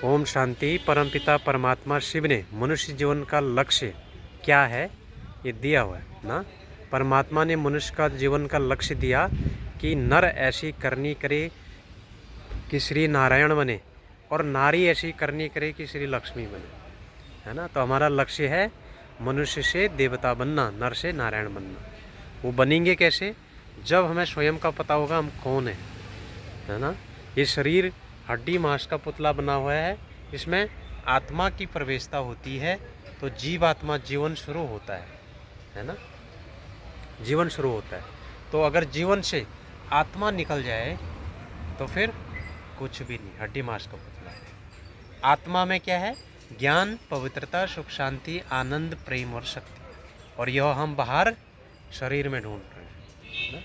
ओम शांति। परमपिता परमात्मा शिव ने मनुष्य जीवन का लक्ष्य क्या है ये दिया हुआ है ना। परमात्मा ने मनुष्य का जीवन का लक्ष्य दिया कि नर ऐसी करनी करे कि श्री नारायण बने और नारी ऐसी करनी करे कि श्री लक्ष्मी बने, है ना। तो हमारा लक्ष्य है मनुष्य से देवता बनना, नर से नारायण बनना। वो बनेंगे कैसे? जब हमें स्वयं का पता होगा हम कौन है ना। ये शरीर हड्डी मांस का पुतला बना हुआ है, इसमें आत्मा की प्रवेशता होती है तो जीव आत्मा जीवन शुरू होता है ना। जीवन शुरू होता है तो अगर जीवन से आत्मा निकल जाए तो फिर कुछ भी नहीं, हड्डी मांस का पुतला है। आत्मा में क्या है? ज्ञान, पवित्रता, सुख, शांति, आनंद, प्रेम और शक्ति, और यह हम बाहर शरीर में ढूंढ रहे हैं ना।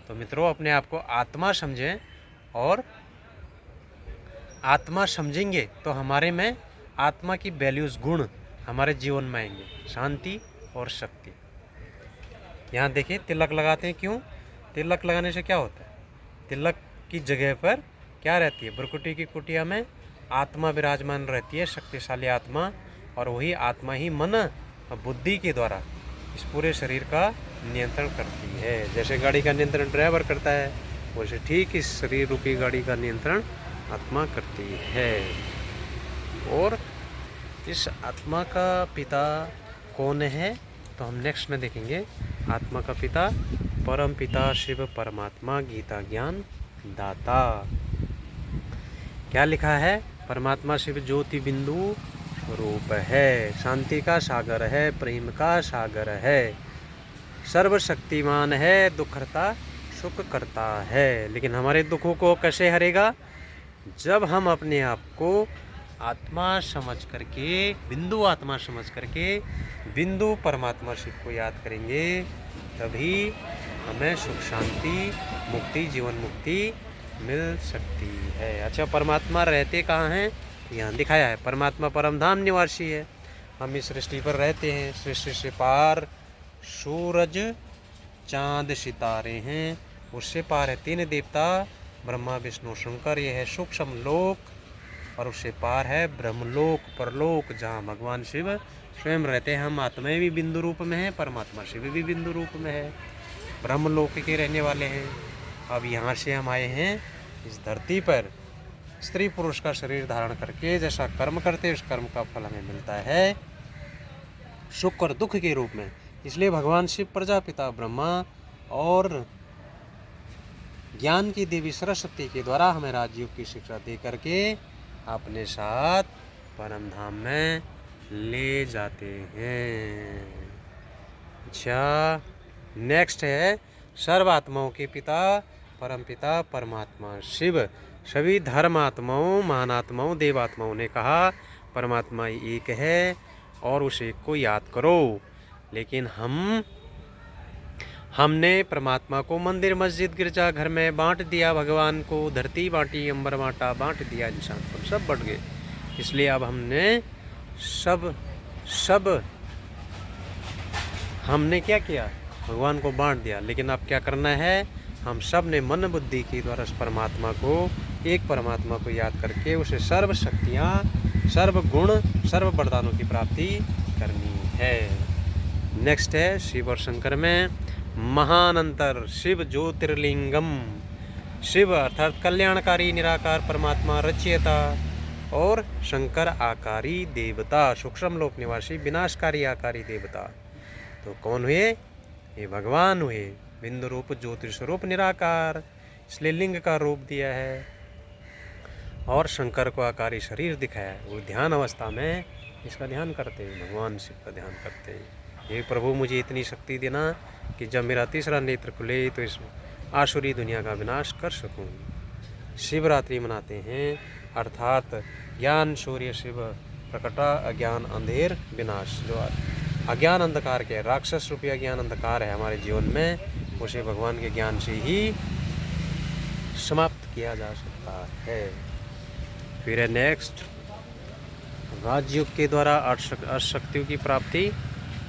तो मित्रों, अपने आप को आत्मा समझें, और आत्मा समझेंगे तो हमारे में आत्मा की वैल्यूज़, गुण हमारे जीवन में आएंगे, शांति और शक्ति। यहाँ देखिए तिलक लगाते हैं, क्यों? तिलक लगाने से क्या होता है? तिलक की जगह पर क्या रहती है? भ्रुकुटी की कुटिया में आत्मा विराजमान रहती है, शक्तिशाली आत्मा, और वही आत्मा ही मन और बुद्धि के द्वारा इस पूरे शरीर का नियंत्रण करती है। जैसे गाड़ी का नियंत्रण ड्राइवर करता है, वैसे ठीक इस शरीर रूपी गाड़ी का नियंत्रण आत्मा करती है। और इस आत्मा का पिता कौन है तो हम नेक्स्ट में देखेंगे। आत्मा का पिता परम पिता शिव परमात्मा, गीता ज्ञान दाता। क्या लिखा है? परमात्मा शिव ज्योति बिंदु रूप है, शांति का सागर है, प्रेम का सागर है, सर्वशक्तिमान है, दुख हरता सुख करता है। लेकिन हमारे दुखों को कैसे हरेगा? जब हम अपने आप को आत्मा समझ करके, बिंदु आत्मा समझ करके बिंदु परमात्मा शिव को याद करेंगे, तभी हमें सुख, शांति, मुक्ति, जीवन मुक्ति मिल सकती है। अच्छा, परमात्मा रहते कहाँ हैं? यहाँ दिखाया है, परमात्मा परम धाम निवासी है। हम इस सृष्टि पर रहते हैं, सृष्टि से पार सूरज, चांद, सितारे हैं, उससे पार है तीन देवता, ब्रह्मा, विष्णु, शंकर, ये है सूक्ष्म लोक, और उससे पार है ब्रह्मलोक, परलोक, जहाँ भगवान शिव स्वयं रहते हैं। हम आत्माएं भी बिंदु रूप में हैं, परमात्मा शिव भी बिंदु रूप में है, ब्रह्मलोक के रहने वाले हैं। अब यहाँ से हम आए हैं इस धरती पर स्त्री पुरुष का शरीर धारण करके, जैसा कर्म करते हैं उस कर्म का फल हमें मिलता है सुख और दुख के रूप में। इसलिए भगवान शिव प्रजापिता ब्रह्मा और ज्ञान की देवी सरस्वती के द्वारा हमें राजयोग की शिक्षा दे करके अपने साथ परम धाम में ले जाते हैं। अच्छा, नेक्स्ट है सर्व आत्माओं के पिता परम पिता परमात्मा शिव। सभी धर्मात्माओं, महानात्माओं, देवात्माओं ने कहा परमात्मा एक है और उस एक को याद करो। लेकिन हमने परमात्मा को मंदिर, मस्जिद, गिरजा घर में बांट दिया, भगवान को धरती बांटी, अंबर बांटा, बांट दिया, इंसान को सब बट गए। इसलिए अब हमने क्या किया? भगवान को बांट दिया। लेकिन अब क्या करना है? हम सब ने मन बुद्धि के द्वारा परमात्मा को, एक परमात्मा को याद करके उसे सर्व शक्तियाँ, सर्व गुण, सर्व वरदानों की प्राप्ति करनी है। नेक्स्ट है शिव और शंकर में महान अंतर। शिव ज्योतिर्लिंगम, शिव अर्थात कल्याणकारी निराकार परमात्मा रचयिता, और शंकर आकारी देवता, सूक्ष्म लोक निवासी, विनाशकारी आकारी देवता। तो कौन हुए? ये भगवान हुए, बिंदु रूप ज्योतिर्स्वरूप निराकार, इसलिए लिंग का रूप दिया है। और शंकर को आकारी शरीर दिखाया है। वो ध्यान अवस्था में इसका ध्यान करते हैं, भगवान शिव का ध्यान करते हैं। हे प्रभु, मुझे इतनी शक्ति देना कि जब मेरा तीसरा नेत्र खुले तो इस आसुरी दुनिया का विनाश कर सकूं। शिवरात्रि मनाते हैं, अर्थात ज्ञान सूर्य शिव प्रकटा, अज्ञान अंधेर विनाश। जो अज्ञान अंधकार के, राक्षस रूपी अज्ञान अंधकार है हमारे जीवन में, उसे भगवान के ज्ञान से ही समाप्त किया जा सकता है। फिर है नेक्स्ट राजयोग के द्वारा अष्टशक्तियों की प्राप्ति।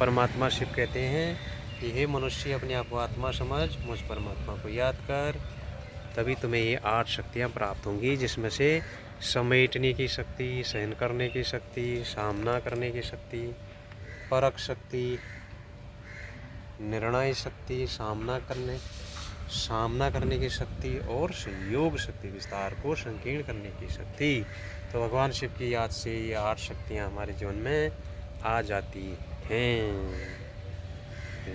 परमात्मा शिव कहते हैं कि हे मनुष्य, अपने आप को आत्मा समझ, मुझ परमात्मा को याद कर, तभी तुम्हें ये 8 शक्तियाँ प्राप्त होंगी, जिसमें से समेटने की शक्ति, सहन करने की शक्ति, सामना करने की शक्ति, परख शक्ति, निर्णय शक्ति, सामना करने की शक्ति और संयोग शक्ति, विस्तार को संकीर्ण करने की शक्ति। तो भगवान शिव की याद से ये 8 शक्तियाँ हमारे जीवन में आ जाती हैं।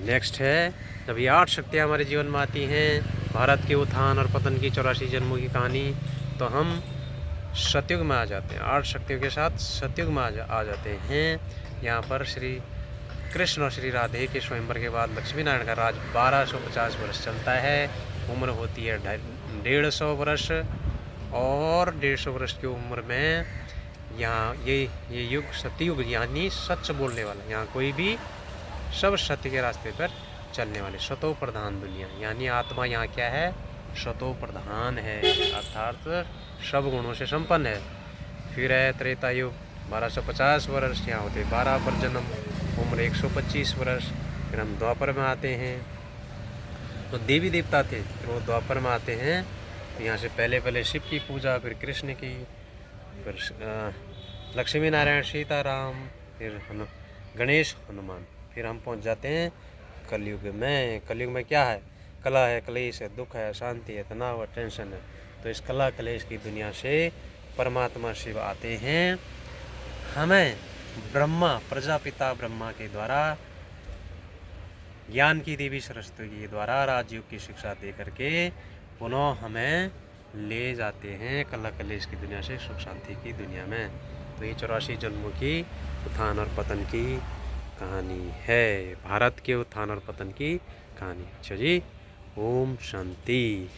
नेक्स्ट है, जब ये 8 शक्तियाँ हमारे जीवन में आती हैं, भारत के उत्थान और पतन की 84 जन्मों की कहानी, तो हम सतयुग में आ जाते हैं। 8 शक्तियों के साथ सतयुग में आ जाते हैं। यहाँ पर श्री कृष्ण और श्री राधे के स्वयंवर के बाद लक्ष्मी नारायण का राज 1250 वर्ष चलता है। उम्र होती है 150 वर्ष, और 150 वर्ष की उम्र में यहाँ ये युग सतयुग, यानी सच बोलने वाला, यहाँ कोई भी सब सत्य के रास्ते पर चलने वाले, सतो प्रधान दुनिया, यानी आत्मा यहाँ क्या है, सतो प्रधान है, अर्थात सब गुणों से संपन्न है। फिर है त्रेता युग 1250 वर्ष, यहाँ होते 12 पर जन्म, उम्र 125 वर्ष। फिर हम द्वापर में आते हैं, तो देवी देवता थे, फिर वो द्वापर में आते हैं। तो यहाँ से पहले शिव की पूजा, फिर कृष्ण की, फिर लक्ष्मी नारायण सीताराम, फिर गणेश हनुमान, फिर हम पहुँच जाते हैं कलयुग में। कलयुग में क्या है, कला है, क्लेश है, दुख है, शांति है, तनाव है, टेंशन है। तो इस कला क्लेश की दुनिया से परमात्मा शिव आते हैं, हमें ब्रह्मा, प्रजापिता ब्रह्मा के द्वारा, ज्ञान की देवी सरस्वती के द्वारा राजयोग की शिक्षा दे करके पुनः हमें ले जाते हैं कला कलेश की दुनिया से सुख शांति की दुनिया में। तो ये 84 जन्मों की उत्थान और पतन की कहानी है, भारत के उत्थान और पतन की कहानी। अच्छा जी, ओम शांति।